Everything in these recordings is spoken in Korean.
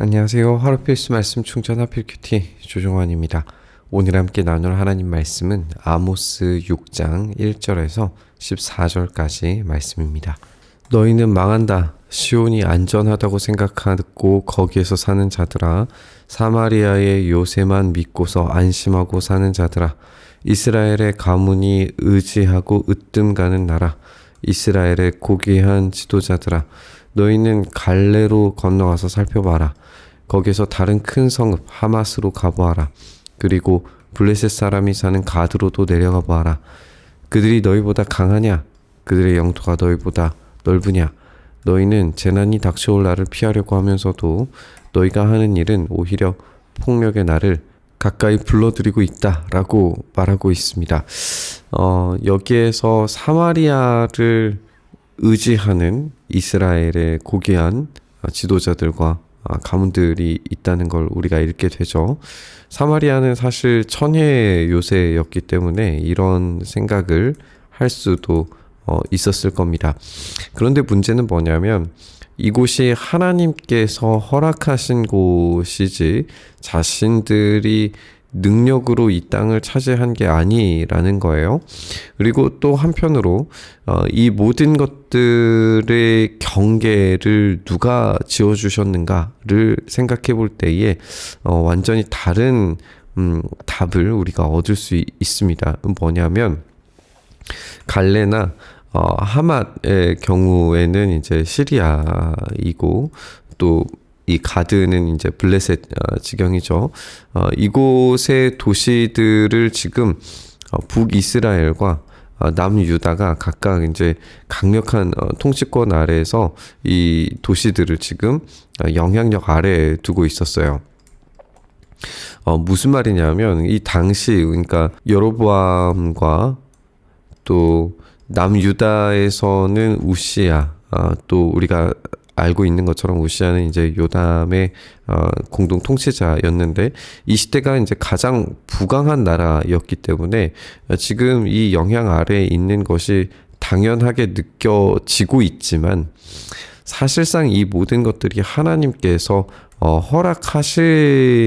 안녕하세요. 하루 필수 말씀 충전 하필 큐티 조종환입니다. 오늘 함께 나눌 하나님 말씀은 아모스 6장 1절에서 14절까지 말씀입니다. 너희는 망한다. 시온이 안전하다고 생각하고 거기에서 사는 자들아, 사마리아의 요새만 믿고서 안심하고 사는 자들아, 이스라엘의 가문이 의지하고 으뜸가는 나라, 이스라엘의 고귀한 지도자들아, 너희는 갈레로 건너가서 살펴봐라. 거기서 다른 큰 성읍 하마스로 가보아라. 그리고 블레셋 사람이 사는 가드로도 내려가 보아라. 그들이 너희보다 강하냐? 그들의 영토가 너희보다 넓으냐? 너희는 재난이 닥쳐올 날을 피하려고 하면서도 너희가 하는 일은 오히려 폭력의 날을 가까이 불러들이고 있다라고 말하고 있습니다. 여기에서 사마리아를 의지하는 이스라엘의 고귀한 지도자들과 가문들이 있다는 걸 우리가 읽게 되죠. 사마리아는 사실 천혜의 요새였기 때문에 이런 생각을 할 수도 있었을 겁니다. 그런데 문제는 뭐냐면 이곳이 하나님께서 허락하신 곳이지 자신들이 능력으로 이 땅을 차지한 게 아니라는 거예요. 그리고 또 한편으로 이 모든 것들의 경계를 누가 지어주셨는가를 생각해 볼 때에 완전히 다른 답을 우리가 얻을 수 있습니다. 뭐냐면 갈레나 하맛의 경우에는 이제 시리아이고 또 이 가드는 이제 블레셋 지경이죠. 이곳의 도시들을 지금 북이스라엘과 남유다가 각각 이제 강력한 통치권 아래에서 이 도시들을 지금 영향력 아래에 두고 있었어요. 무슨 말이냐면 이 당시 그러니까 여로보암과 또 남유다에서는 우시야, 또 우리가 알고 있는 것처럼 우시아는 이제 요담의 공동 통치자였는데 이 시대가 이제 가장 부강한 나라였기 때문에 지금 이 영향 아래에 있는 것이 당연하게 느껴지고 있지만 사실상 이 모든 것들이 하나님께서 허락하시는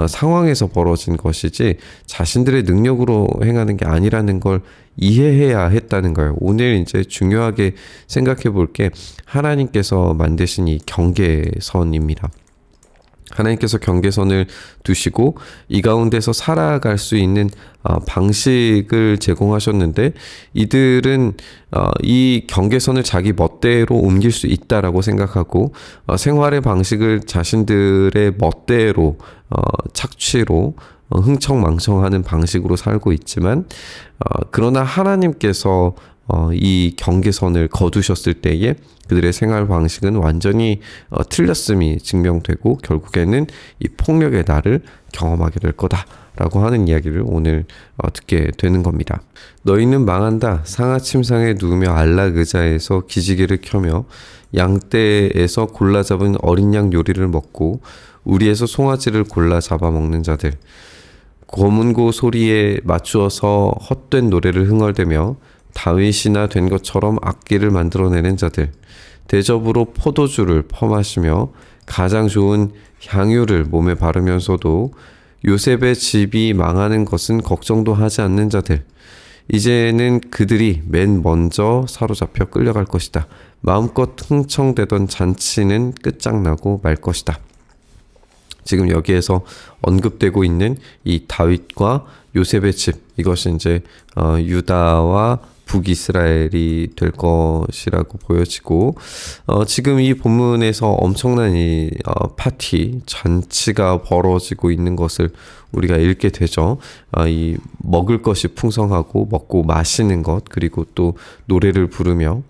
상황에서 벌어진 것이지 자신들의 능력으로 행하는 게 아니라는 걸 이해해야 했다는 거예요. 오늘 이제 중요하게 생각해 볼 게 하나님께서 만드신 이 경계선입니다. 하나님께서 경계선을 두시고 이 가운데서 살아갈 수 있는 방식을 제공하셨는데 이들은 이 경계선을 자기 멋대로 옮길 수 있다라고 생각하고 생활의 방식을 자신들의 멋대로 착취로 흥청망청하는 방식으로 살고 있지만 그러나 하나님께서 이 경계선을 거두셨을 때에 그들의 생활 방식은 완전히 틀렸음이 증명되고 결국에는 이 폭력의 날을 경험하게 될 거다라고 하는 이야기를 오늘 듣게 되는 겁니다. 너희는 망한다. 상하침상에 누우며 안락 의자에서 기지개를 켜며 양떼에서 골라 잡은 어린 양 요리를 먹고 우리에서 송아지를 골라 잡아먹는 자들, 고문고 소리에 맞추어서 헛된 노래를 흥얼대며 다윗이나 된 것처럼 악기를 만들어내는 자들, 대접으로 포도주를 퍼마시며 가장 좋은 향유를 몸에 바르면서도 요셉의 집이 망하는 것은 걱정도 하지 않는 자들, 이제는 그들이 맨 먼저 사로잡혀 끌려갈 것이다. 마음껏 흥청대던 잔치는 끝장나고 말 것이다. 지금 여기에서 언급되고 있는 이 다윗과 요셉의 집, 이것이 이제 유다와 북이스라엘이 될 것이라고 보여지고 지금 이 본문에서 엄청난 이 파티, 잔치가 벌어지고 있는 것을 우리가 읽게 되죠. 이 먹을 것이 풍성하고 먹고 마시는 것, 그리고 또 노래를 부르며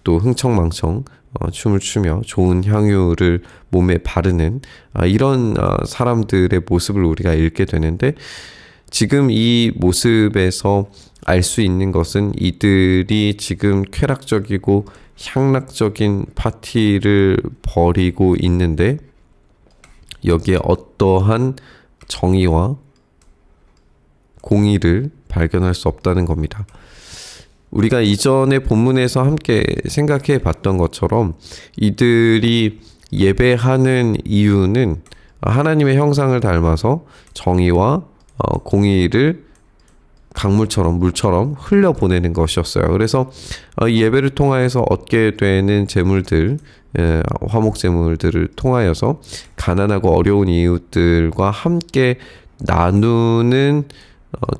또 흥청망청 춤을 추며 좋은 향유를 몸에 바르는 이런 사람들의 모습을 우리가 읽게 되는데 지금 이 모습에서 알 수 있는 것은 이들이 지금 쾌락적이고 향락적인 파티를 벌이고 있는데 여기에 어떠한 정의와 공의를 발견할 수 없다는 겁니다. 우리가 이전의 본문에서 함께 생각해 봤던 것처럼 이들이 예배하는 이유는 하나님의 형상을 닮아서 정의와 공의를 강물처럼 물처럼 흘려보내는 것이었어요. 그래서 이 예배를 통하여서 얻게 되는 제물들, 화목 제물들을 통하여서 가난하고 어려운 이웃들과 함께 나누는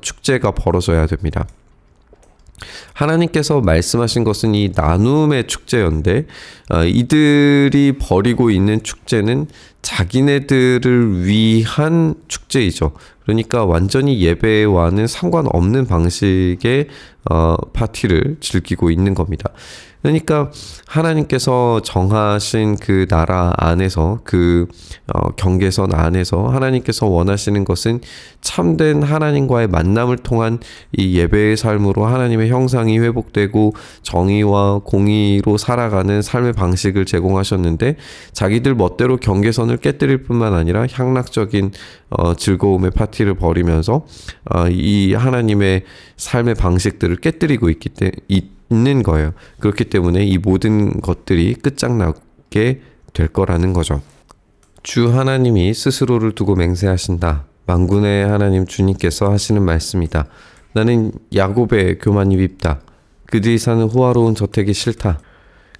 축제가 벌어져야 됩니다. 하나님께서 말씀하신 것은 이 나눔의 축제였는데 이들이 벌이고 있는 축제는 자기네들을 위한 축제이죠. 그러니까 완전히 예배와는 상관없는 방식의 파티를 즐기고 있는 겁니다. 그러니까 하나님께서 정하신 그 나라 안에서 그 경계선 안에서 하나님께서 원하시는 것은 참된 하나님과의 만남을 통한 이 예배의 삶으로 하나님의 형상이 회복되고 정의와 공의로 살아가는 삶의 방식을 제공하셨는데 자기들 멋대로 경계선을 깨뜨릴 뿐만 아니라 향락적인 즐거움의 파티를 벌이면서 이 하나님의 삶의 방식들을 깨뜨리고 있는 거예요. 그렇기 때문에 이 모든 것들이 끝장나게 될 거라는 거죠. 주 하나님이 스스로를 두고 맹세하신다. 만군의 하나님 주님께서 하시는 말씀이다. 나는 야곱의 교만이 밉다. 그들이 사는 호화로운 저택이 싫다.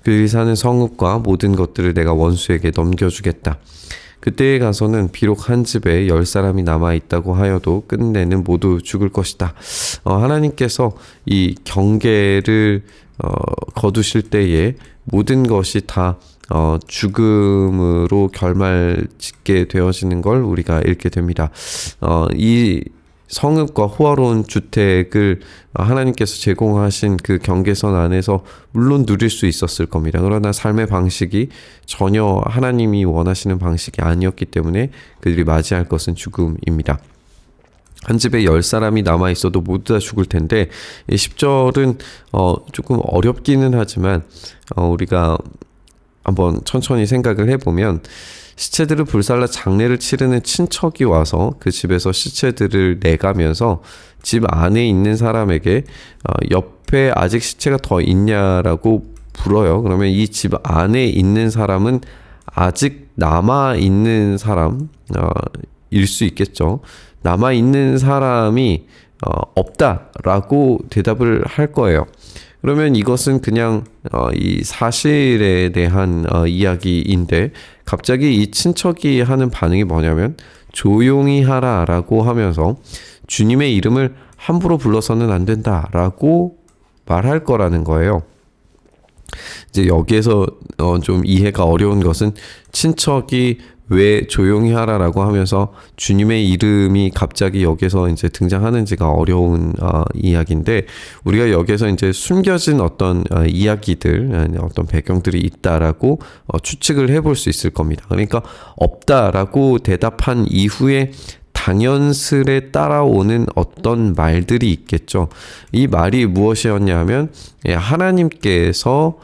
그들이 사는 성읍과 모든 것들을 내가 원수에게 넘겨주겠다. 그때에 가서는 비록 한 집에 10사람이 남아있다고 하여도 끝내는 모두 죽을 것이다. 하나님께서 이 경계를 거두실 때에 모든 것이 다 죽음으로 결말짓게 되어지는 걸 우리가 읽게 됩니다. 이 성읍과 호화로운 주택을 하나님께서 제공하신 그 경계선 안에서 물론 누릴 수 있었을 겁니다. 그러나 삶의 방식이 전혀 하나님이 원하시는 방식이 아니었기 때문에 그들이 맞이할 것은 죽음입니다. 한 집에 10사람이 남아있어도 모두 다 죽을 텐데 10절은 조금 어렵기는 하지만 우리가 한번 천천히 생각을 해보면 시체들을 불살라 장례를 치르는 친척이 와서 그 집에서 시체들을 내가면서 집 안에 있는 사람에게 옆에 아직 시체가 더 있냐라고 물어요. 그러면 이 집 안에 있는 사람은 아직 남아있는 사람일 수 있겠죠. 남아있는 사람이 없다라고 대답을 할 거예요. 그러면 이것은 그냥 이 사실에 대한 이야기인데 갑자기 이 친척이 하는 반응이 뭐냐면 조용히 하라라고 하면서 주님의 이름을 함부로 불러서는 안 된다라고 말할 거라는 거예요. 이제 여기에서 좀 이해가 어려운 것은 친척이 왜 조용히 하라라고 하면서 주님의 이름이 갑자기 여기서 이제 등장하는지가 어려운 이야기인데 우리가 여기서 이제 숨겨진 어떤 이야기들, 어떤 배경들이 있다라고 추측을 해볼 수 있을 겁니다. 그러니까 없다라고 대답한 이후에 당연스레 따라오는 어떤 말들이 있겠죠. 이 말이 무엇이었냐면 하나님께서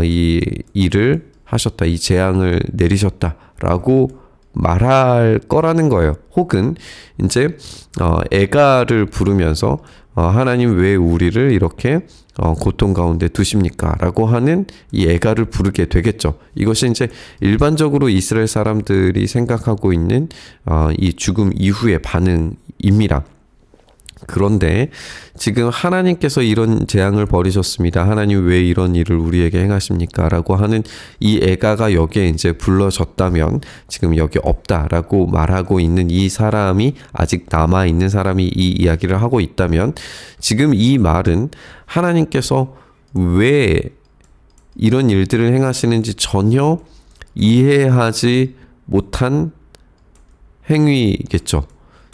이 일을 하셨다, 이 재앙을 내리셨다라고 말할 거라는 거예요. 혹은 이제 애가를 부르면서 하나님 왜 우리를 이렇게 고통 가운데 두십니까? 라고 하는 이 애가를 부르게 되겠죠. 이것이 이제 일반적으로 이스라엘 사람들이 생각하고 있는 이 죽음 이후의 반응입니다. 그런데 지금 하나님께서 이런 재앙을 벌이셨습니다. 하나님 왜 이런 일을 우리에게 행하십니까? 라고 하는 이 애가가 여기에 이제 불러졌다면 지금 여기 없다라고 말하고 있는 이 사람이 아직 남아있는 사람이 이 이야기를 하고 있다면 지금 이 말은 하나님께서 왜 이런 일들을 행하시는지 전혀 이해하지 못한 행위겠죠.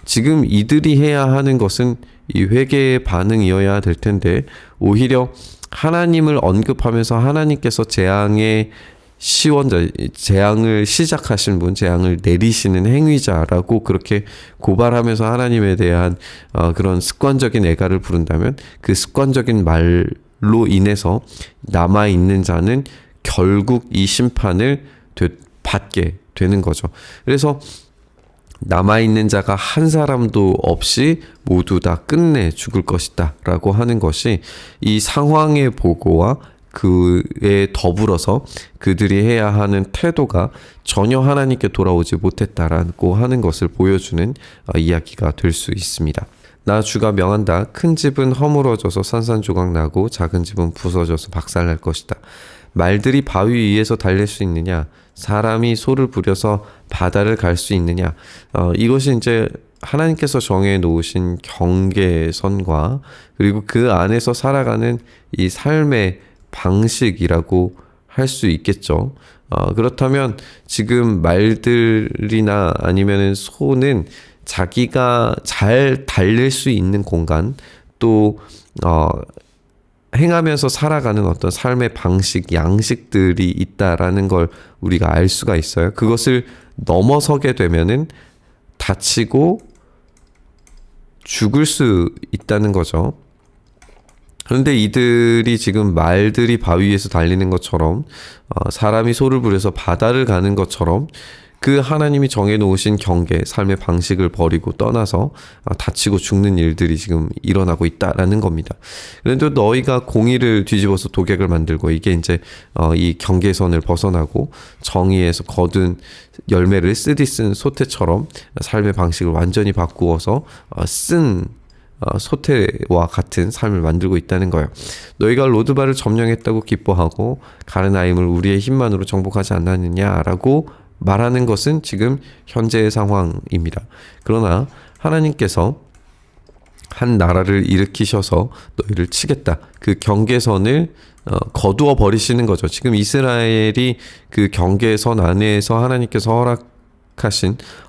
지금 이들이 해야 하는 것은 이 회개의 반응이어야 될 텐데 오히려 하나님을 언급하면서 하나님께서 재앙의 시원자, 재앙을 시작하신 분, 재앙을 내리시는 행위자라고 그렇게 고발하면서 하나님에 대한 그런 습관적인 애가를 부른다면 그 습관적인 말로 인해서 남아있는 자는 결국 이 심판을 받게 되는 거죠. 그래서 남아있는 자가 한 사람도 없이 모두 다 끝내 죽을 것이다 라고 하는 것이 이 상황의 보고와 그에 더불어서 그들이 해야 하는 태도가 전혀 하나님께 돌아오지 못했다라고 하는 것을 보여주는 이야기가 될 수 있습니다. 나 주가 명한다. 큰 집은 허물어져서 산산조각 나고 작은 집은 부서져서 박살날 것이다. 말들이 바위 위에서 달릴 수 있느냐? 사람이 소를 부려서 바다를 갈 수 있느냐? 이것이 이제 하나님께서 정해 놓으신 경계선과 그리고 그 안에서 살아가는 이 삶의 방식이라고 할 수 있겠죠. 그렇다면 지금 말들이나 아니면은 소는 자기가 잘 달릴 수 있는 공간 또 행하면서 살아가는 어떤 삶의 방식, 양식들이 있다라는 걸 우리가 알 수가 있어요. 그것을 넘어서게 되면은 다치고 죽을 수 있다는 거죠. 그런데 이들이 지금 말들이 바위 위에서 달리는 것처럼 사람이 소를 부려서 바다를 가는 것처럼 그 하나님이 정해놓으신 경계, 삶의 방식을 버리고 떠나서 다치고 죽는 일들이 지금 일어나고 있다라는 겁니다. 그런데 너희가 공의를 뒤집어서 독약을 만들고 이게 이제 이 경계선을 벗어나고 정의에서 거둔 열매를 쓰디 쓴 소태처럼 삶의 방식을 완전히 바꾸어서 쓴 소태와 같은 삶을 만들고 있다는 거예요. 너희가 로드바를 점령했다고 기뻐하고 가르나임을 우리의 힘만으로 정복하지 않았느냐라고 말하는 것은 지금 현재의 상황입니다. 그러나 하나님께서 한 나라를 일으키셔서 너희를 치겠다. 그 경계선을 거두어 버리시는 거죠. 지금 이스라엘이 그 경계선 안에서 하나님께서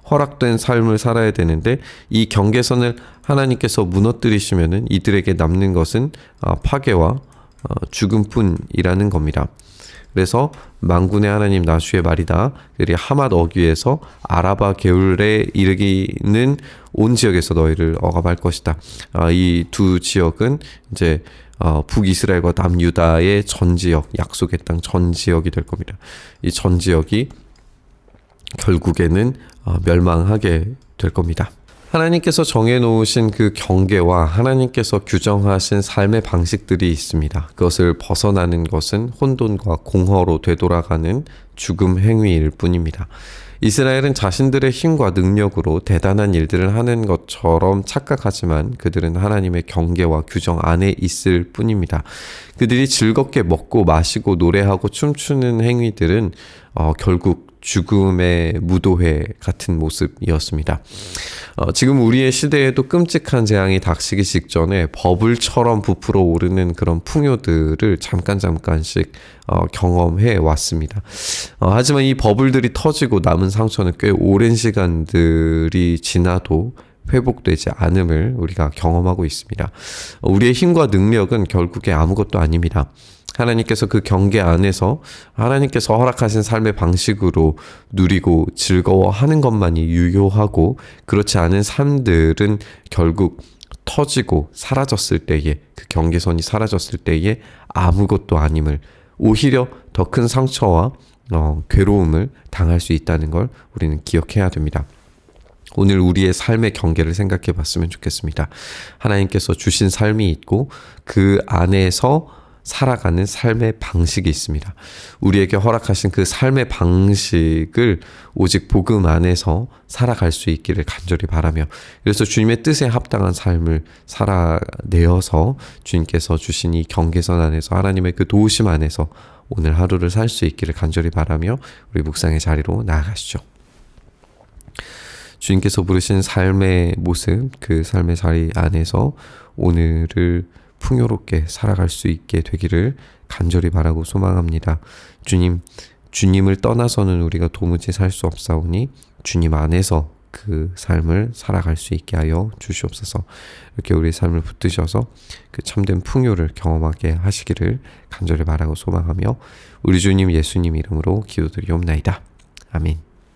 허락된 삶을 살아야 되는데 이 경계선을 하나님께서 무너뜨리시면은 이들에게 남는 것은 파괴와 죽음뿐이라는 겁니다. 그래서 만군의 하나님 나주의 말이다. 그리 하맛 어귀에서 아라바 게울에 이르기는 온 지역에서 너희를 억압할 것이다. 이 두 지역은 이제 북이스라엘과 남유다의 전 지역, 약속의 땅 전 지역이 될 겁니다. 이 전 지역이 결국에는 멸망하게 될 겁니다. 하나님께서 정해놓으신 그 경계와 하나님께서 규정하신 삶의 방식들이 있습니다. 그것을 벗어나는 것은 혼돈과 공허로 되돌아가는 죽음 행위일 뿐입니다. 이스라엘은 자신들의 힘과 능력으로 대단한 일들을 하는 것처럼 착각하지만 그들은 하나님의 경계와 규정 안에 있을 뿐입니다. 그들이 즐겁게 먹고 마시고 노래하고 춤추는 행위들은 결국 죽음의 무도회 같은 모습이었습니다. 지금 우리의 시대에도 끔찍한 재앙이 닥치기 직전에 버블처럼 부풀어 오르는 그런 풍요들을 잠깐씩 경험해 왔습니다. 하지만 이 버블들이 터지고 남은 상처는 꽤 오랜 시간들이 지나도 회복되지 않음을 우리가 경험하고 있습니다. 우리의 힘과 능력은 결국에 아무것도 아닙니다. 하나님께서 그 경계 안에서 하나님께서 허락하신 삶의 방식으로 누리고 즐거워하는 것만이 유효하고 그렇지 않은 삶들은 결국 터지고 사라졌을 때에 그 경계선이 사라졌을 때에 아무것도 아님을 오히려 더 큰 상처와 괴로움을 당할 수 있다는 걸 우리는 기억해야 됩니다. 오늘 우리의 삶의 경계를 생각해 봤으면 좋겠습니다. 하나님께서 주신 삶이 있고 그 안에서 살아가는 삶의 방식이 있습니다. 우리에게 허락하신 그 삶의 방식을 오직 복음 안에서 살아갈 수 있기를 간절히 바라며 그래서 주님의 뜻에 합당한 삶을 살아내어서 주님께서 주신 이 경계선 안에서 하나님의 그 도우심 안에서 오늘 하루를 살 수 있기를 간절히 바라며 우리 묵상의 자리로 나아가시죠. 주님께서 부르신 삶의 모습, 그 삶의 자리 안에서 오늘을 풍요롭게 살아갈 수 있게 되기를 간절히 바라고 소망합니다. 주님을 떠나서는 우리가 도무지 살 수 없사오니 주님 안에서 그 삶을 살아갈 수 있게 하여 주시옵소서. 이렇게 우리 삶을 붙드셔서 그 참된 풍요를 경험하게 하시기를 간절히 바라고 소망하며 우리 주님 예수님 이름으로 기도드리옵나이다. 아멘.